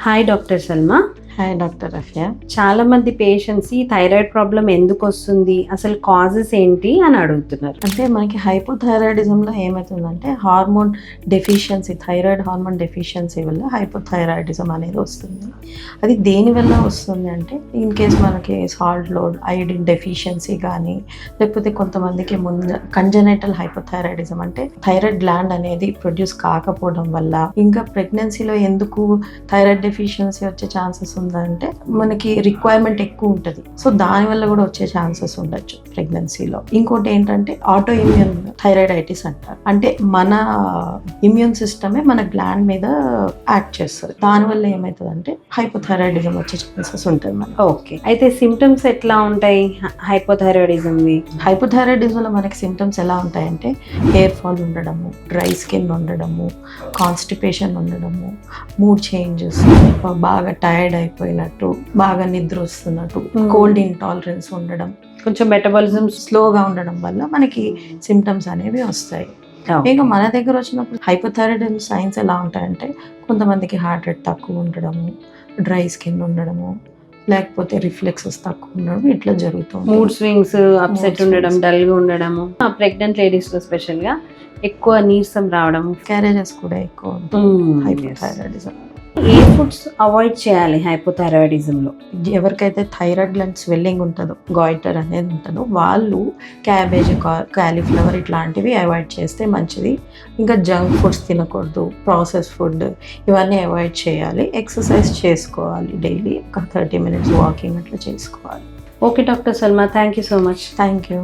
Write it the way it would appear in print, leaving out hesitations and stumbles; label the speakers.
Speaker 1: Hi doctor Salma.
Speaker 2: Hi doctor raffia.
Speaker 1: చాలా మంది patients ఈ థైరాయిడ్ ప్రాబ్లం ఎందుకు వస్తుంది, అసలు కాజెస్ ఏంటి అని అడుగుతున్నారు.
Speaker 2: అంటే మనకి హైపోథైరాయిడిజంలో ఏమవుతుందంటే hormone deficiency, thyroid hormone deficiency వల్ల హైపోథైరాయిడిజం అనేది వస్తుంది. అది దేని వల్ల వస్తుంది అంటే ఇన్ కేస్ మనకి సాల్ట్ లోడ్, ఐడిన్ డెఫిషియన్సీ కానీ, లేకపోతే కొంతమందికి ముందు కంజనైటల్ హైపోథైరాయిడిజం అంటే థైరాయిడ్ గ్లాండ్ అనేది ప్రొడ్యూస్ కాకపోవడం వల్ల, ఇంకా ప్రెగ్నెన్సీలో ఎందుకు థైరాయిడ్ డెఫిషియన్సీ వచ్చే ఛాన్సెస్ ఉందంటే మనకి రిక్వైర్మెంట్ ఎక్కువ ఉంటుంది, సో దానివల్ల కూడా వచ్చే ఛాన్సెస్ ఉండొచ్చు ప్రెగ్నెన్సీలో. ఇంకోటి ఏంటంటే ఆటో ఇమ్యూన్ థైరాయిడైటిస్ అంటారు. అంటే మన ఇమ్యూన్ సిస్టమే మన గ్లాండ్ మీద యాక్ట్ చేస్తుంది, దానివల్ల ఏమవుతుందంటే హైపోథైరాయిడిజం వచ్చే ఛాన్సెస్ ఉంటుంది మనకి.
Speaker 1: ఓకే, అయితే సిమ్టమ్స్ ఎట్లా ఉంటాయి హైపోథైరాయిడిజంవి?
Speaker 2: హైపోథైరాయిడిజంలో మనకి సిమ్టమ్స్ ఎలా ఉంటాయంటే హెయిర్ ఫాల్ ఉండడము, డ్రై స్కిన్ ఉండడము, కాన్స్టిపేషన్ ఉండడము, మూడ్ చేంజెస్, బాగా టైర్డ్ అయిపోయినట్టు, బాగా నిద్ర వస్తున్నట్టు, కోల్డ్ ఇంటాలరెన్స్ ఉండడం,
Speaker 1: కొంచెం మెటబాలిజం
Speaker 2: స్లోగా ఉండడం వల్ల మనకి సిమ్టమ్స్ అనేవి వస్తాయి. ఇక మన దగ్గర వచ్చినప్పుడు హైపోథైరాయిడిజం సైన్స్ ఎలా ఉంటాయంటే కొంతమందికి హార్ట్ రేట్ తక్కువ ఉండడము, డ్రై స్కిన్ ఉండడము, లేకపోతే రిఫ్లెక్సెస్ తక్కువ ఉండడం, ఇట్లా జరుగుతుంది.
Speaker 1: మూడ్ స్వింగ్స్, అప్సెట్ ఉండడం, డల్ గా ఉండడము, ప్రెగ్నెంట్ లేడీస్ లో స్పెషల్ గా ఎక్కువ నీరసం రావడం,
Speaker 2: క్యారేజెస్ కూడా ఎక్కువ హైపోథైరాయిడిజం.
Speaker 1: ఏ ఫుడ్స్ అవాయిడ్ చేయాలి హైపోథైరాయిడిజం లో?
Speaker 2: ఎవరికైతే థైరాయిడ్ గ్లాండ్ స్వెల్లింగ్ ఉంటుందో, గాయిటర్ అనేది ఉంటుందో, వాళ్ళు క్యాబేజ్, కాలీఫ్లవర్ ఇట్లాంటివి అవాయిడ్ చేస్తే మంచిది. ఇంకా జంక్ ఫుడ్స్ తినకూడదు, ప్రాసెస్ ఫుడ్ ఇవన్నీ అవాయిడ్ చేయాలి. ఎక్సర్సైజ్ చేసుకోవాలి, డైలీ ఒక 30 minutes వాకింగ్ అట్లా చేసుకోవాలి.
Speaker 1: Okay doctor Salma, thank you so much.
Speaker 2: Thank you.